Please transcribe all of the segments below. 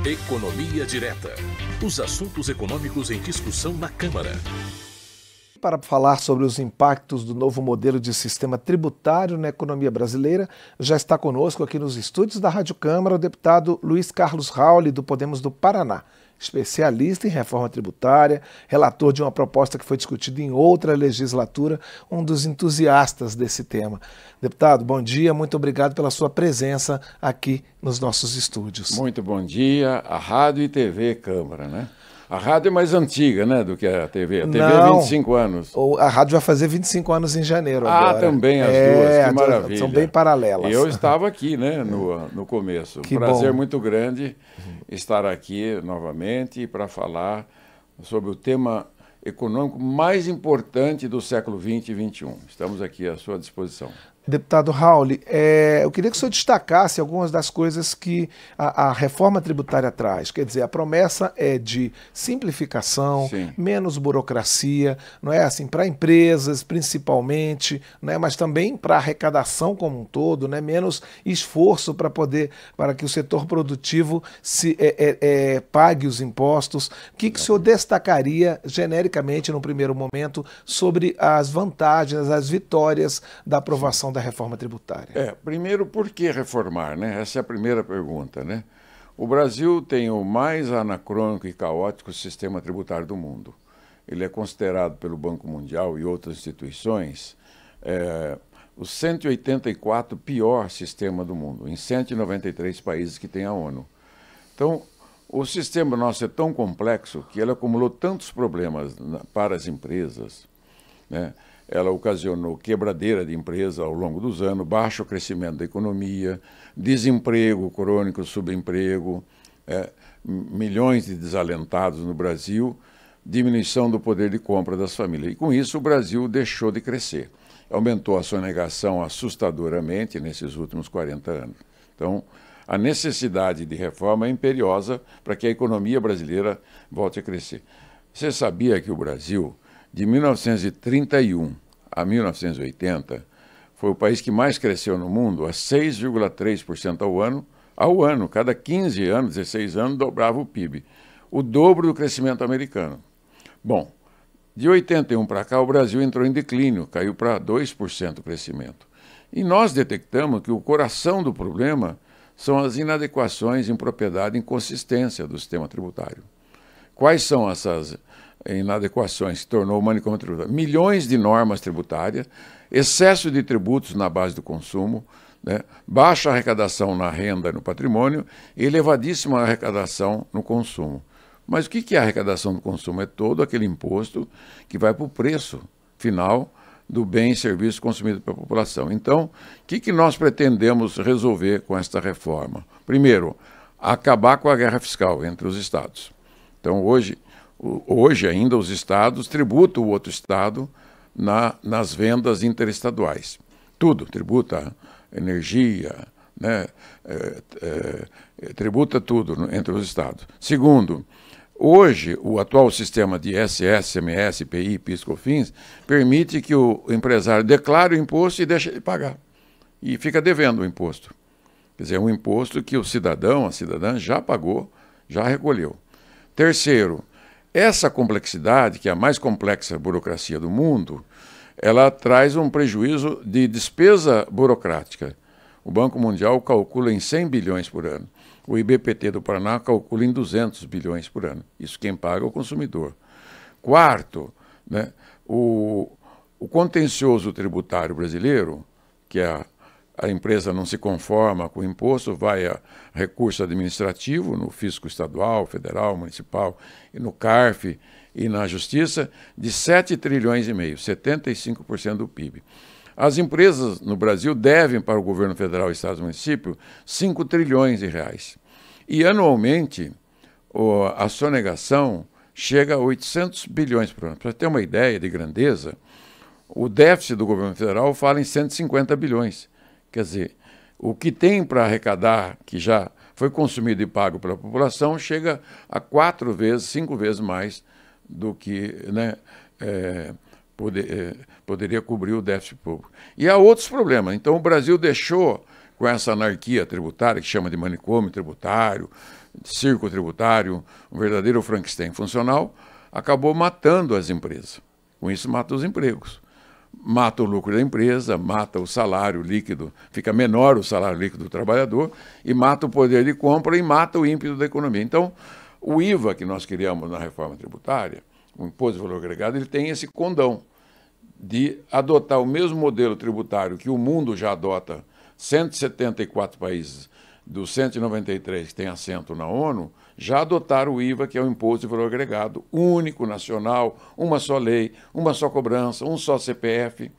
Economia Direta. Os assuntos econômicos em discussão na Câmara. Para falar sobre os impactos do novo modelo de sistema tributário na economia brasileira, já está conosco aqui nos estúdios da Rádio Câmara o deputado Luiz Carlos Rauli, do Podemos do Paraná, especialista em reforma tributária, relator de uma proposta que foi discutida em outra legislatura, um dos entusiastas desse tema. Deputado, bom dia, muito obrigado pela sua presença aqui nos nossos estúdios. Muito bom dia, a Rádio e TV Câmara, né? A rádio é mais antiga, né, do que a TV. A TV é 25 anos. A rádio vai fazer 25 anos em janeiro agora. Ah, também as duas, que maravilha. São bem paralelas. Eu estava aqui, né, no começo. Que prazer bom. muito grande estar aqui novamente para falar sobre o tema econômico mais importante do século XX e XXI. Estamos aqui à sua disposição. Deputado Rauli, eu queria que o senhor destacasse algumas das coisas que a reforma tributária traz. Quer dizer, a promessa é de simplificação, Sim. menos burocracia, não é assim, para empresas principalmente, não é, mas também para a arrecadação como um todo, né, menos esforço para que o setor produtivo pague os impostos. O que o senhor destacaria genericamente no primeiro momento sobre as vantagens, as vitórias da aprovação da reforma tributária? Primeiro, por que reformar, né? Essa é a primeira pergunta, né? O Brasil tem o mais anacrônico e caótico sistema tributário do mundo. Ele é considerado pelo Banco Mundial e outras instituições o 184 pior sistema do mundo, em 193 países que tem a ONU. Então, o sistema nosso é tão complexo que ele acumulou tantos problemas para as empresas, né? Ela ocasionou quebradeira de empresa ao longo dos anos, baixo crescimento da economia, desemprego crônico, subemprego, milhões de desalentados no Brasil, diminuição do poder de compra das famílias. E com isso o Brasil deixou de crescer. Aumentou a sonegação assustadoramente nesses últimos 40 anos. Então, a necessidade de reforma é imperiosa para que a economia brasileira volte a crescer. Você sabia que o Brasil, de 1931 a 1980, foi o país que mais cresceu no mundo, a 6,3% ao ano. Cada 15 anos, 16 anos, dobrava o PIB. O dobro do crescimento americano. Bom, de 81 para cá, o Brasil entrou em declínio, caiu para 2% o crescimento. E nós detectamos que o coração do problema são as inadequações, impropriedade e inconsistência do sistema tributário. Quais são essas inadequações que tornou o manicômio tributário? Milhões de normas tributárias, excesso de tributos na base do consumo, né? Baixa arrecadação na renda e no patrimônio e elevadíssima arrecadação no consumo. Mas o que é a arrecadação do consumo? É todo aquele imposto que vai para o preço final do bem e serviço consumido pela população. Então, o que nós pretendemos resolver com esta reforma? Primeiro, acabar com a guerra fiscal entre os estados. Então, hoje ainda os estados tributam o outro estado nas vendas interestaduais. Tudo, tributa energia, né? Tributa tudo entre os estados. Segundo, hoje o atual sistema de ISS, CMS, IPI, PIS, COFINS permite que o empresário declare o imposto e deixe de pagar. E fica devendo o imposto. Quer dizer, é um imposto que o cidadão, a cidadã já pagou, já recolheu. Terceiro, essa complexidade, que é a mais complexa burocracia do mundo, ela traz um prejuízo de despesa burocrática. O Banco Mundial calcula em 100 bilhões por ano. O IBPT do Paraná calcula em 200 bilhões por ano. Isso quem paga é o consumidor. Quarto, né, o contencioso tributário brasileiro, que a empresa não se conforma com o imposto, vai a recurso administrativo no fisco estadual, federal, municipal, e no CARF e na Justiça, de 7 trilhões e meio, 75% do PIB. As empresas no Brasil devem para o governo federal, estados e municípios 5 trilhões de reais. E anualmente a sonegação chega a 800 bilhões por ano. Para ter uma ideia de grandeza, o déficit do governo federal fala em 150 bilhões. Quer dizer, o que tem para arrecadar, que já foi consumido e pago pela população, chega a 4 vezes, 5 vezes mais do que, né, poderia cobrir o déficit público. E há outros problemas. Então, o Brasil deixou com essa anarquia tributária, que chama de manicômio tributário, circo tributário, um verdadeiro Frankenstein funcional, acabou matando as empresas. Com isso, mata os empregos. Mata o lucro da empresa, mata o salário líquido, fica menor o salário líquido do trabalhador, e mata o poder de compra e mata o ímpeto da economia. Então, o IVA que nós criamos na reforma tributária, o Imposto de Valor Agregado, ele tem esse condão de adotar o mesmo modelo tributário que o mundo já adota, 174 países dos 193 que têm assento na ONU, já adotaram o IVA, que é o Imposto de Valor Agregado, único, nacional, uma só lei, uma só cobrança, um só CPF.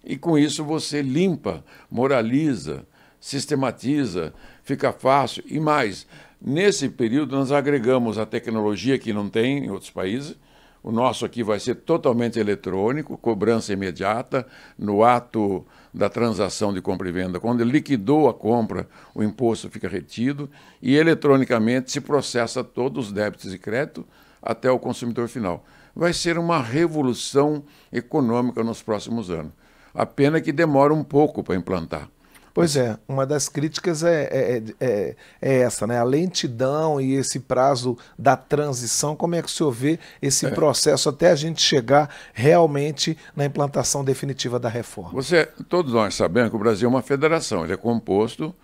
E com isso você limpa, moraliza, sistematiza, fica fácil. E mais, nesse período nós agregamos a tecnologia que não tem em outros países. O nosso aqui vai ser totalmente eletrônico, cobrança imediata, no ato da transação de compra e venda. Quando ele liquidou a compra, o imposto fica retido e eletronicamente se processa todos os débitos e créditos até o consumidor final. Vai ser uma revolução econômica nos próximos anos. A pena é que demora um pouco para implantar. Pois é, uma das críticas é essa, né? A lentidão e esse prazo da transição, como é que o senhor vê esse processo até a gente chegar realmente na implantação definitiva da reforma? Todos nós sabemos que o Brasil é uma federação, ele é composto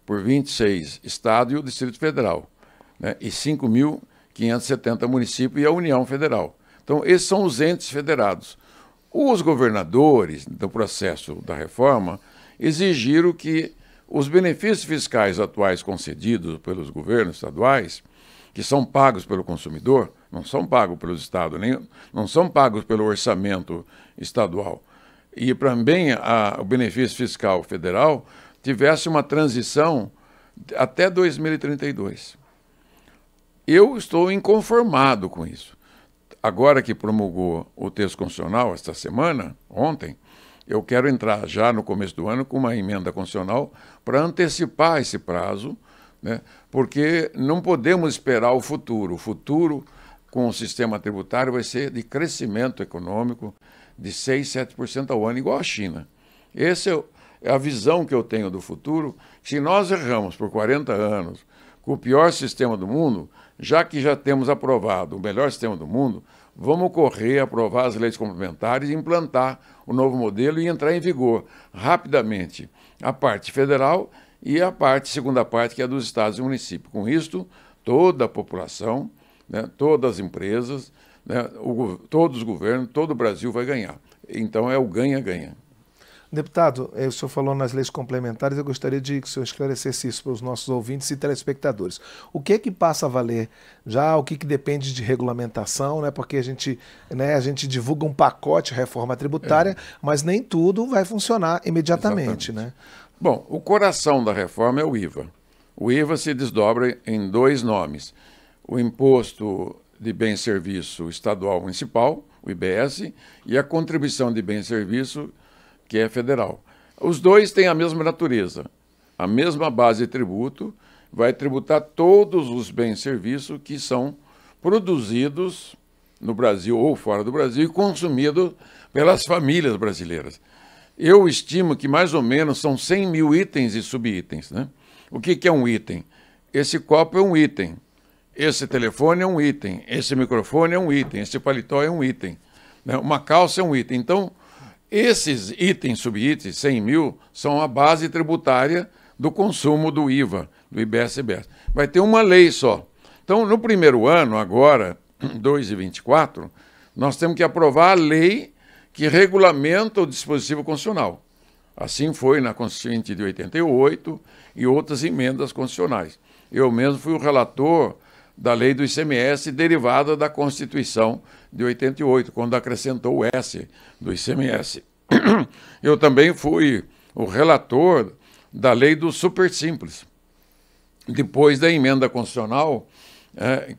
por 26 estados e o Distrito Federal, né? E 5.570 municípios e a União Federal. Então, esses são os entes federados. Os governadores do processo da reforma exigiram que os benefícios fiscais atuais concedidos pelos governos estaduais, que são pagos pelo consumidor, não são pagos pelos estados, não são pagos pelo orçamento estadual, e também o benefício fiscal federal tivesse uma transição até 2032. Eu estou inconformado com isso. Agora que promulgou o texto constitucional, esta semana, ontem, eu quero entrar já no começo do ano com uma emenda constitucional para antecipar esse prazo, né? Porque não podemos esperar o futuro. O futuro, com o sistema tributário, vai ser de crescimento econômico de 6, 7% ao ano, igual a China. Essa é a visão que eu tenho do futuro. Se nós erramos por 40 anos com o pior sistema do mundo, já que já temos aprovado o melhor sistema do mundo, vamos correr a aprovar as leis complementares e implantar o novo modelo e entrar em vigor rapidamente a parte federal e a segunda parte, que é dos estados e municípios. Com isto, toda a população, né, todas as empresas, né, todos os governos, todo o Brasil vai ganhar. Então é o ganha-ganha. Deputado, o senhor falou nas leis complementares, eu gostaria de que o senhor esclarecesse isso para os nossos ouvintes e telespectadores. O que é que passa a valer já, o que depende de regulamentação, né? Porque a gente divulga um pacote reforma tributária, mas nem tudo vai funcionar imediatamente, né? Bom, o coração da reforma é o IVA. O IVA se desdobra em dois nomes. O Imposto de Bem e Serviço Estadual Municipal, o IBS, e a Contribuição de Bem e Serviço, que é federal. Os dois têm a mesma natureza, a mesma base de tributo, vai tributar todos os bens e serviços que são produzidos no Brasil ou fora do Brasil e consumidos pelas famílias brasileiras. Eu estimo que mais ou menos são 100 mil itens e subitens, né? O que é um item? Esse copo é um item, esse telefone é um item, esse microfone é um item, esse paletó é um item, né? Uma calça é um item. Então, esses itens, subitens, 100 mil, são a base tributária do consumo do IVA, do IBS-CBS. Vai ter uma lei só. Então, no primeiro ano, agora, 2024, nós temos que aprovar a lei que regulamenta o dispositivo constitucional. Assim foi na Constituinte de 88 e outras emendas constitucionais. Eu mesmo fui o relator da lei do ICMS derivada da Constituição de 88, quando acrescentou o S do ICMS. Eu também fui o relator da lei do Super Simples, depois da emenda constitucional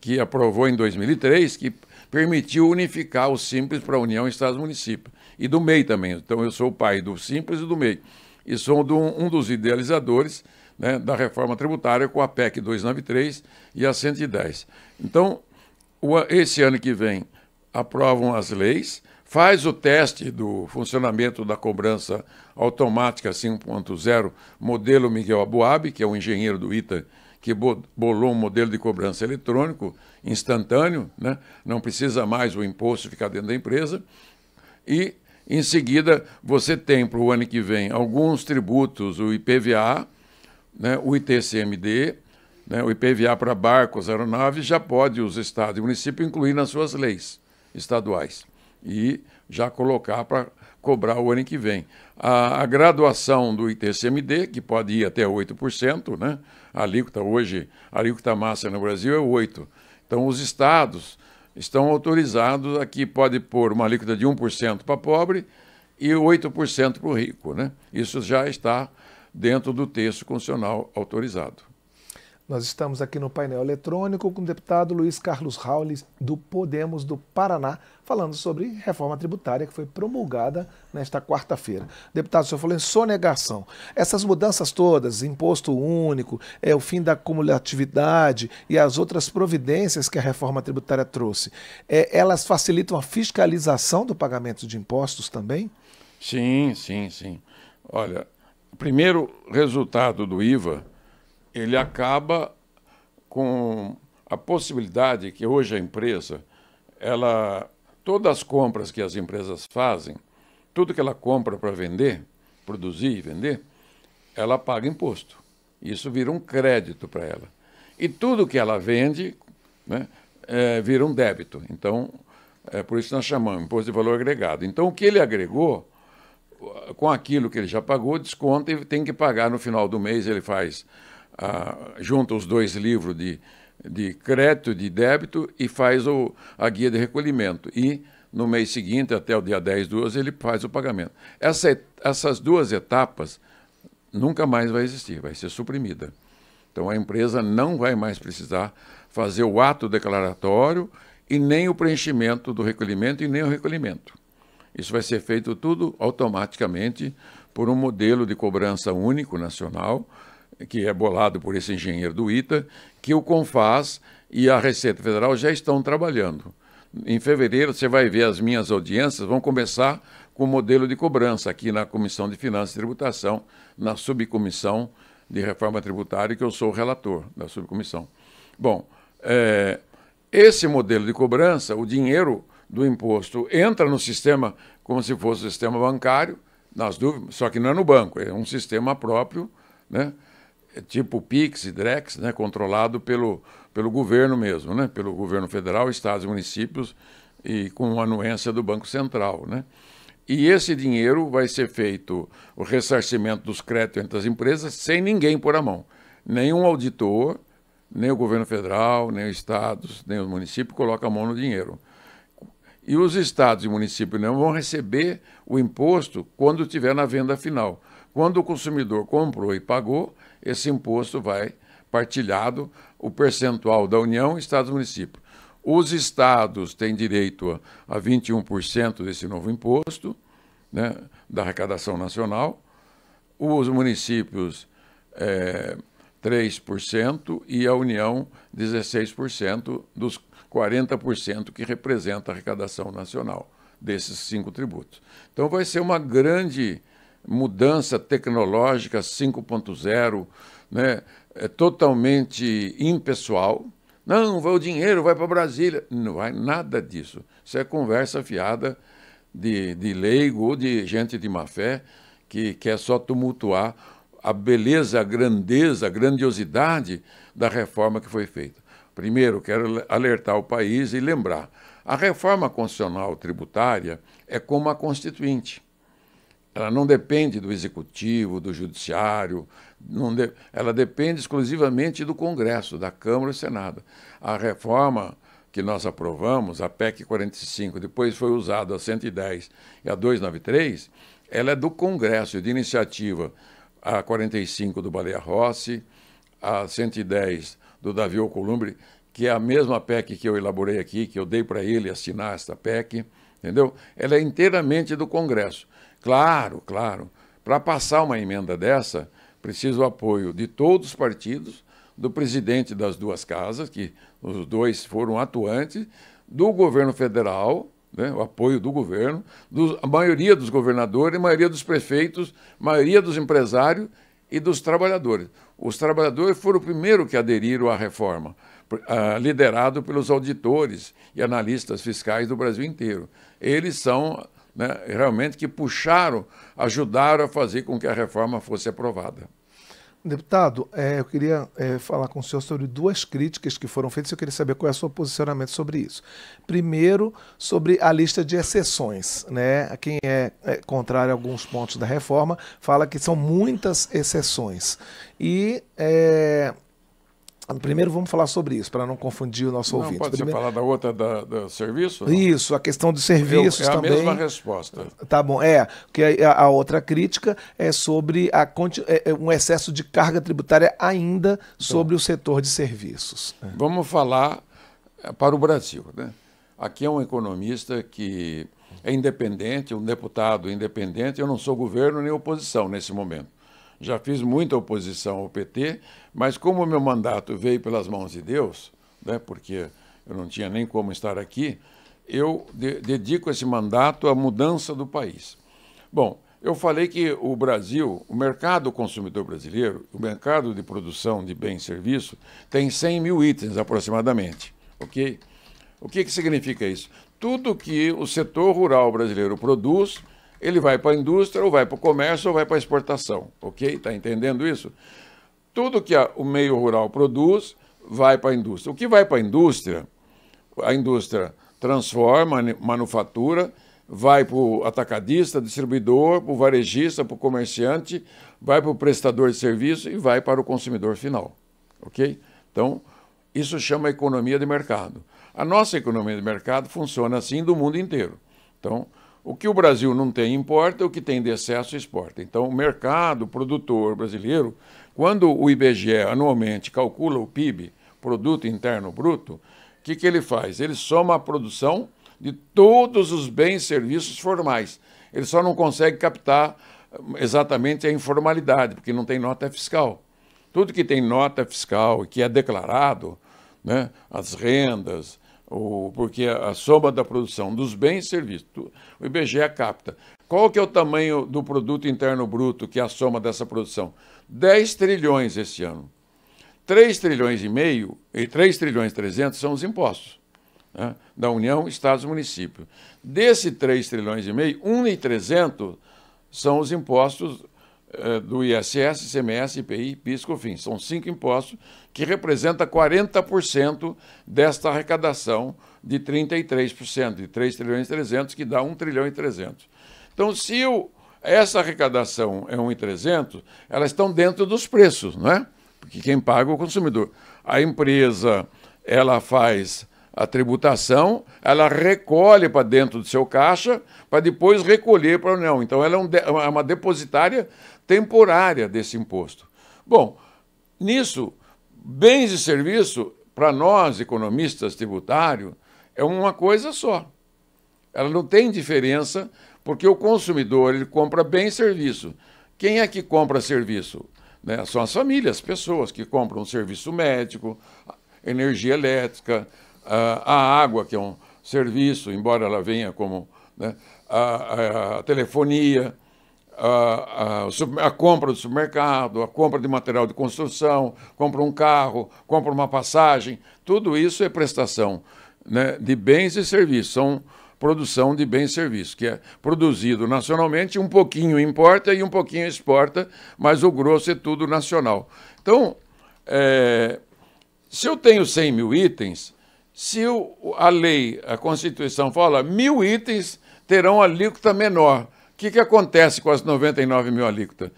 que aprovou em 2003, que permitiu unificar o Simples para a União, Estados e Municípios. E do MEI também. Então, eu sou o pai do Simples e do MEI. E sou um dos idealizadores, né, da reforma tributária com a PEC 293 e a 110. Então, esse ano que vem, aprovam as leis, faz o teste do funcionamento da cobrança automática 5.0, modelo Miguel Aboab, que é o engenheiro do ITA, que bolou um modelo de cobrança eletrônico instantâneo, né? Não precisa mais o imposto ficar dentro da empresa. E, em seguida, você tem para o ano que vem alguns tributos, o IPVA, né? O ITCMD, né? O IPVA para barcos, aeronaves, já pode os estados e municípios incluir nas suas leis estaduais e já colocar para cobrar o ano que vem. A graduação do ITCMD, que pode ir até 8%, né? A alíquota hoje, a alíquota máxima no Brasil é 8%. Então, os estados estão autorizados, aqui pode pôr uma alíquota de 1% para pobre e 8% para o rico, né? Isso já está dentro do texto constitucional autorizado. Nós estamos aqui no painel eletrônico com o deputado Luiz Carlos Rauli, do Podemos do Paraná, falando sobre reforma tributária que foi promulgada nesta quarta-feira. Deputado, o senhor falou em sonegação. Essas mudanças todas, imposto único, o fim da cumulatividade e as outras providências que a reforma tributária trouxe, elas facilitam a fiscalização do pagamento de impostos também? Sim, sim, sim. Olha, o primeiro resultado do IVA, ele acaba com a possibilidade que hoje a empresa, todas as compras que as empresas fazem, tudo que ela compra para vender, produzir e vender, ela paga imposto. Isso vira um crédito para ela. E tudo que ela vende, né, vira um débito. Então, por isso nós chamamos imposto de valor agregado. Então, o que ele agregou, com aquilo que ele já pagou, desconta e tem que pagar no final do mês, ele faz... junta os dois livros de crédito e de débito e faz a guia de recolhimento. E no mês seguinte, até o dia 10 do 12, ele faz o pagamento. Essas duas etapas nunca mais vai existir, vai ser suprimida. Então a empresa não vai mais precisar fazer o ato declaratório e nem o preenchimento do recolhimento e nem o recolhimento. Isso vai ser feito tudo automaticamente por um modelo de cobrança único nacional, que é bolado por esse engenheiro do ITA, que o CONFAS e a Receita Federal já estão trabalhando. Em fevereiro, você vai ver as minhas audiências, vão começar com o modelo de cobrança aqui na Comissão de Finanças e Tributação, na subcomissão de reforma tributária, que eu sou o relator da subcomissão. Bom, esse modelo de cobrança, o dinheiro do imposto entra no sistema como se fosse o sistema bancário, nas dúvidas, só que não é no banco, é um sistema próprio, né? Tipo PIX e DREX, né, controlado pelo governo mesmo, né, pelo governo federal, estados e municípios, e com anuência do Banco Central, né. E esse dinheiro vai ser feito o ressarcimento dos créditos entre as empresas sem ninguém pôr a mão. Nenhum auditor, nem o governo federal, nem os estados, nem os municípios colocam a mão no dinheiro. E os estados e municípios não vão receber o imposto quando estiver na venda final. Quando o consumidor comprou e pagou, esse imposto vai partilhado, o percentual da União, Estados e municípios. Os estados têm direito a 21% desse novo imposto, né, da arrecadação nacional, os municípios 3% e a União 16% dos 40% que representa a arrecadação nacional desses 5 tributos. Então vai ser uma grande mudança tecnológica 5.0, né, totalmente impessoal. Não, o dinheiro vai para Brasília. Não vai nada disso. Isso é conversa fiada de leigo ou de gente de má fé que quer só tumultuar a beleza, a grandeza, a grandiosidade da reforma que foi feita. Primeiro, quero alertar o país e lembrar, a reforma constitucional tributária é como a Constituinte. Ela não depende do Executivo, do Judiciário, ela depende exclusivamente do Congresso, da Câmara e do Senado. A reforma que nós aprovamos, a PEC 45, depois foi usada a 110 e a 293, ela é do Congresso, de iniciativa a 45 do Baleia Rossi, a 110 do Davi Alcolumbre, que é a mesma PEC que eu elaborei aqui, que eu dei para ele assinar esta PEC, entendeu? Ela é inteiramente do Congresso. Claro, para passar uma emenda dessa, precisa o apoio de todos os partidos, do presidente das duas casas, que os dois foram atuantes, do governo federal, né, o apoio do governo, a maioria dos governadores, a maioria dos prefeitos, a maioria dos empresários e dos trabalhadores. Os trabalhadores foram o primeiro que aderiram à reforma, liderado pelos auditores e analistas fiscais do Brasil inteiro. Eles são, né, realmente que puxaram, ajudaram a fazer com que a reforma fosse aprovada. Deputado, eu queria falar com o senhor sobre duas críticas que foram feitas. Eu queria saber qual é o seu posicionamento sobre isso. Primeiro, sobre a lista de exceções, né? Quem é contrário a alguns pontos da reforma fala que são muitas exceções. E primeiro vamos falar sobre isso, para não confundir o nosso ouvinte. Pode você falar da outra do serviço? Não? Isso, a questão dos serviços também. É a mesma resposta. Tá bom, porque a outra crítica é sobre um excesso de carga tributária ainda sobre o setor de serviços. Vamos falar para o Brasil, né? Aqui é um economista que é independente, um deputado independente. Eu não sou governo nem oposição nesse momento. Já fiz muita oposição ao PT, mas como o meu mandato veio pelas mãos de Deus, né, porque eu não tinha nem como estar aqui, eu dedico esse mandato à mudança do país. Bom, eu falei que o Brasil, o mercado consumidor brasileiro, o mercado de produção de bens e serviços, tem 100 mil itens aproximadamente, ok? O que significa isso? Tudo que o setor rural brasileiro produz, ele vai para a indústria, ou vai para o comércio, ou vai para a exportação, ok? Está entendendo isso? Tudo que o meio rural produz, vai para a indústria. O que vai para a indústria transforma, manufatura, vai para o atacadista, distribuidor, para o varejista, para o comerciante, vai para o prestador de serviço e vai para o consumidor final, ok? Então, isso chama economia de mercado. A nossa economia de mercado funciona assim do mundo inteiro. Então, o que o Brasil não tem importa, o que tem de excesso exporta. Então, o mercado produtor brasileiro, quando o IBGE anualmente calcula o PIB, Produto Interno Bruto, o que ele faz? Ele soma a produção de todos os bens e serviços formais. Ele só não consegue captar exatamente a informalidade, porque não tem nota fiscal. Tudo que tem nota fiscal e que é declarado, né, as rendas, porque a soma da produção dos bens e serviços, o IBGE capta. Qual que é o tamanho do Produto Interno Bruto, que é a soma dessa produção? 10 trilhões esse ano. 3 trilhões e meio e 3 trilhões e 300 são os impostos, né, da União, Estados e Municípios. Desse 3 trilhões e meio, 1.300 são os impostos do ISS, ICMS, IPI, PIS, COFINS. São 5 impostos que representam 40% desta arrecadação de 33%, de 3 trilhões e 300, que dá 1 trilhão e 300. Então, se essa arrecadação é 1.300, elas estão dentro dos preços, não é? Porque quem paga é o consumidor. A empresa, ela faz a tributação, ela recolhe para dentro do seu caixa para depois recolher para a União. Então, ela é uma depositária temporária desse imposto. Bom, nisso, bens e serviços, para nós, economistas tributários, é uma coisa só. Ela não tem diferença, porque o consumidor ele compra bem e serviço. Quem é que compra serviço? Né? São as famílias, as pessoas que compram serviço médico, energia elétrica, a água, que é um serviço, embora ela venha como, né, a telefonia, a compra do supermercado, a compra de material de construção, compra um carro, compra uma passagem, tudo isso é prestação, né, de bens e serviços, são produção de bens e serviços, que é produzido nacionalmente, um pouquinho importa e um pouquinho exporta, mas o grosso é tudo nacional. Então, se eu tenho 100 mil itens, se a lei, a Constituição fala 1.000 itens terão alíquota menor, o que acontece com as 99 mil alíquotas?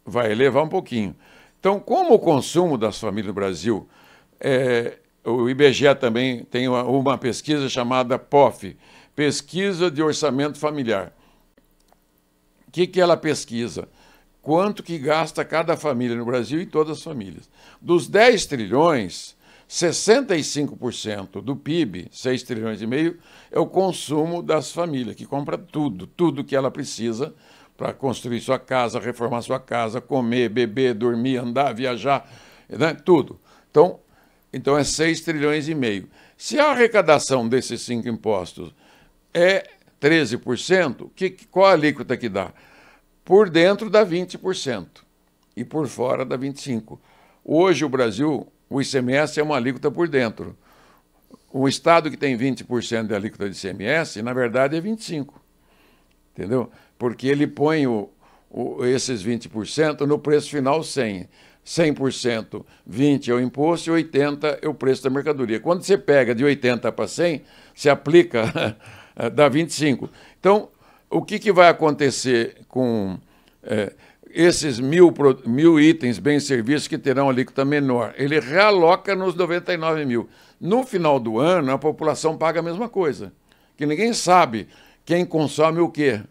Vai elevar um pouquinho. Então, como o consumo das famílias do Brasil, o IBGE também tem uma pesquisa chamada POF, Pesquisa de Orçamento Familiar. O que ela pesquisa? Quanto que gasta cada família no Brasil e todas as famílias. Dos 10 trilhões, 65% do PIB, 6 trilhões e meio, é o consumo das famílias, que compra tudo que ela precisa para construir sua casa, reformar sua casa, comer, beber, dormir, andar, viajar, né? Tudo. Então é 6 trilhões e meio. Se a arrecadação desses 5 impostos é 13%, qual a alíquota que dá? Por dentro dá 20% e por fora dá 25%. Hoje o Brasil, o ICMS é uma alíquota por dentro. O estado que tem 20% de alíquota de ICMS, na verdade é 25%. Entendeu? Porque ele põe esses 20% no preço final 100%. 100%, 20% é o imposto e 80% é o preço da mercadoria. Quando você pega de 80 para 100, se aplica, dá 25%. Então, o que vai acontecer com esses 1.000 itens, bens e serviços que terão alíquota menor? Ele realoca nos 99 mil. No final do ano, a população paga a mesma coisa, que ninguém sabe quem consome o quê.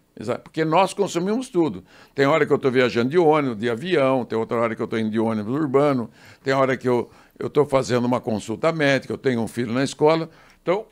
Porque nós consumimos tudo. Tem hora que eu estou viajando de ônibus, de avião, tem outra hora que eu estou indo de ônibus urbano, tem hora que eu estou fazendo uma consulta médica, eu tenho um filho na escola. Então,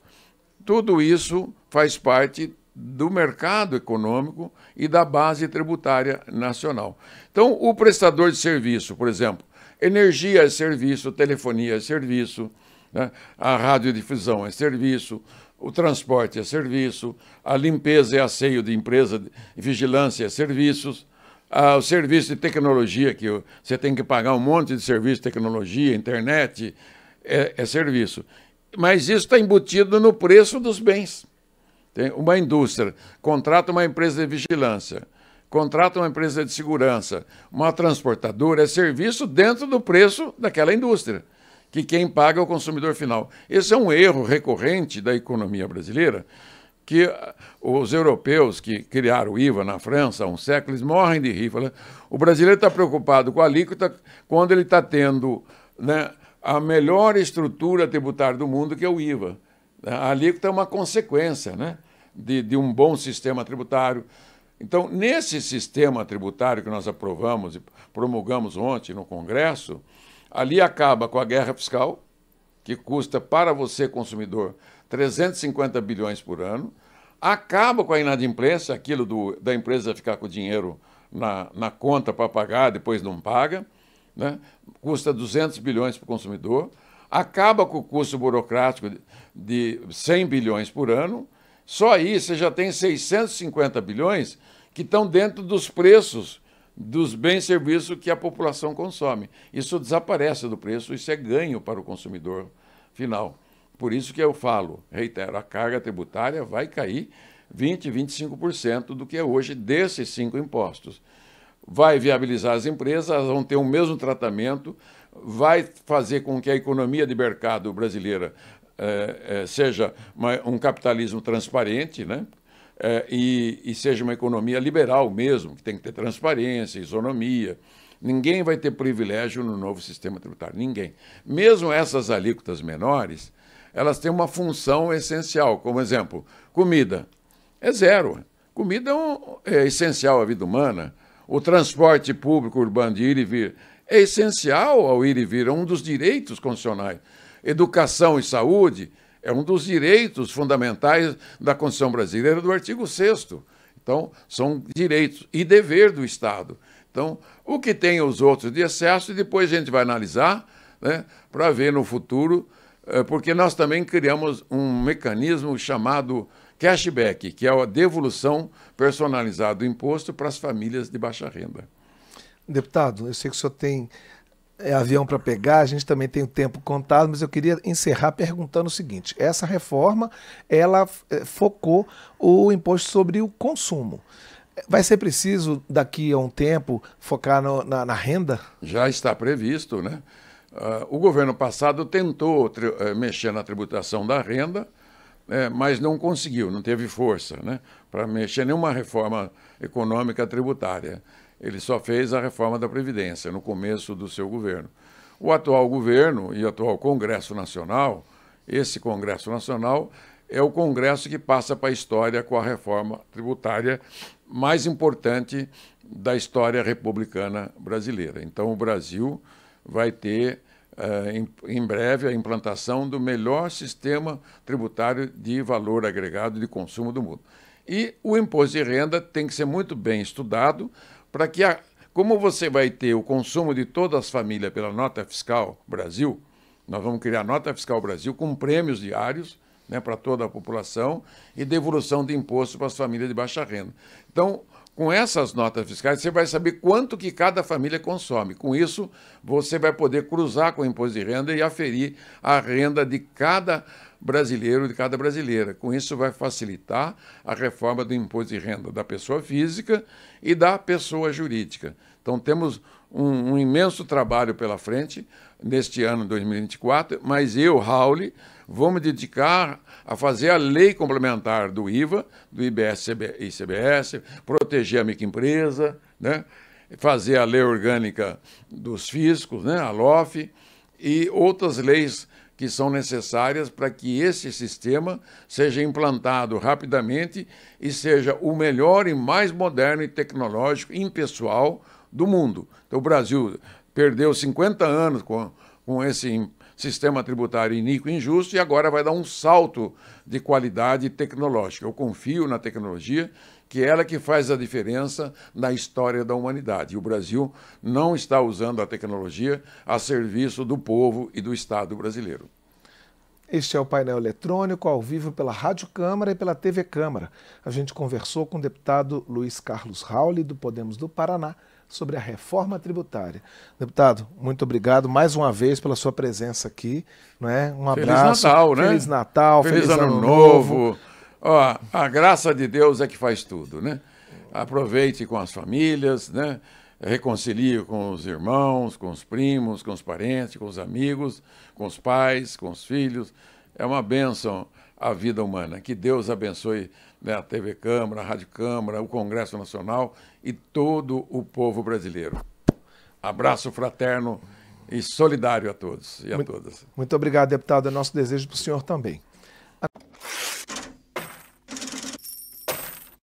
tudo isso faz parte do mercado econômico e da base tributária nacional. Então, o prestador de serviço, por exemplo, energia é serviço, telefonia é serviço, né? A radiodifusão é serviço, o transporte é serviço, a limpeza e asseio de empresa, vigilância é serviços, o serviço de tecnologia, que você tem que pagar um monte de serviço de tecnologia, internet, é serviço. Mas isso está embutido no preço dos bens. Tem uma indústria contrata uma empresa de vigilância, contrata uma empresa de segurança, uma transportadora, é serviço dentro do preço daquela indústria, que quem paga é o consumidor final. Esse é um erro recorrente da economia brasileira, que os europeus que criaram o IVA na França há um século, eles morrem de rir. O brasileiro está preocupado com a alíquota quando ele está tendo, né, a melhor estrutura tributária do mundo, que é o IVA. A alíquota é uma consequência, né, de um bom sistema tributário. Então, nesse sistema tributário que nós aprovamos e promulgamos ontem no Congresso, ali acaba com a guerra fiscal, que custa para você, consumidor, 350 bilhões por ano, acaba com a inadimplência, aquilo da empresa ficar com o dinheiro na conta para pagar, depois não paga, né? Custa 200 bilhões para o consumidor, acaba com o custo burocrático de 100 bilhões por ano, só aí você já tem 650 bilhões que estão dentro dos preços dos bens e serviços que a população consome. Isso desaparece do preço, isso é ganho para o consumidor final. Por isso que eu falo, reitero, a carga tributária vai cair 20%, 25% do que é hoje desses 5 impostos. Vai viabilizar as empresas, elas vão ter o mesmo tratamento, vai fazer com que a economia de mercado brasileira seja um capitalismo transparente, né? E seja uma economia liberal mesmo, que tem que ter transparência, isonomia. Ninguém vai ter privilégio no novo sistema tributário, ninguém. Mesmo essas alíquotas menores, elas têm uma função essencial, como exemplo, comida. É zero. Comida é essencial à vida humana. O transporte público urbano de ir e vir é essencial ao ir e vir, é um dos direitos constitucionais. Educação e saúde é um dos direitos fundamentais da Constituição brasileira, do artigo 6º. Então, são direitos e dever do Estado. Então, o que tem os outros de excesso, e depois a gente vai analisar, né, para ver no futuro, porque nós também criamos um mecanismo chamado cashback, que é a devolução personalizada do imposto para as famílias de baixa renda. Deputado, eu sei que o senhor tem avião para pegar, a gente também tem o tempo contado, mas eu queria encerrar perguntando o seguinte: essa reforma, ela focou o imposto sobre o consumo. Vai ser preciso, daqui a um tempo, focar na renda? Já está previsto, né? O governo passado tentou mexer na tributação da renda, mas não conseguiu, não teve força, né, para mexer em nenhuma reforma econômica tributária. Ele só fez a reforma da Previdência no começo do seu governo. O atual governo e o atual Congresso Nacional, esse Congresso Nacional é o Congresso que passa para a história com a reforma tributária mais importante da história republicana brasileira. Então, o Brasil vai ter, em breve, a implantação do melhor sistema tributário de valor agregado de consumo do mundo. E o imposto de renda tem que ser muito bem estudado, para que, como você vai ter o consumo de todas as famílias pela Nota Fiscal Brasil, nós vamos criar a Nota Fiscal Brasil com prêmios diários, né, para toda a população e devolução de impostos para as famílias de baixa renda. Então, com essas notas fiscais, você vai saber quanto que cada família consome. Com isso, você vai poder cruzar com o imposto de renda e aferir a renda de cada brasileiro, de cada brasileira. Com isso, vai facilitar a reforma do imposto de renda da pessoa física e da pessoa jurídica. Então, temos um imenso trabalho pela frente neste ano 2024, mas eu, Raul, vou me dedicar a fazer a lei complementar do IVA, do IBS e ICBS, proteger a microempresa, né? Fazer a lei orgânica dos fiscos, né? A LOF, e outras leis que são necessárias para que esse sistema seja implantado rapidamente e seja o melhor e mais moderno e tecnológico e impessoal do mundo. Então, o Brasil perdeu 50 anos com esse sistema tributário iníquo e injusto e agora vai dar um salto de qualidade tecnológica. Eu confio na tecnologia, que é ela que faz a diferença na história da humanidade. E o Brasil não está usando a tecnologia a serviço do povo e do Estado brasileiro. Este é o painel eletrônico ao vivo pela Rádio Câmara e pela TV Câmara. A gente conversou com o deputado Luiz Carlos Raul, do Podemos do Paraná, sobre a reforma tributária. Deputado, muito obrigado mais uma vez pela sua presença aqui. Não é? Um abraço. Feliz Natal, né? Feliz Natal, feliz Ano Novo. Ó, a graça de Deus é que faz tudo, né? Aproveite com as famílias, né? Reconcilie com os irmãos, com os primos, com os parentes, com os amigos, com os pais, com os filhos. É uma bênção a vida humana. Que Deus abençoe, né, a TV Câmara, a Rádio Câmara, o Congresso Nacional e todo o povo brasileiro. Abraço fraterno e solidário a todos e a todas. Muito obrigado, deputado. É nosso desejo para o senhor também.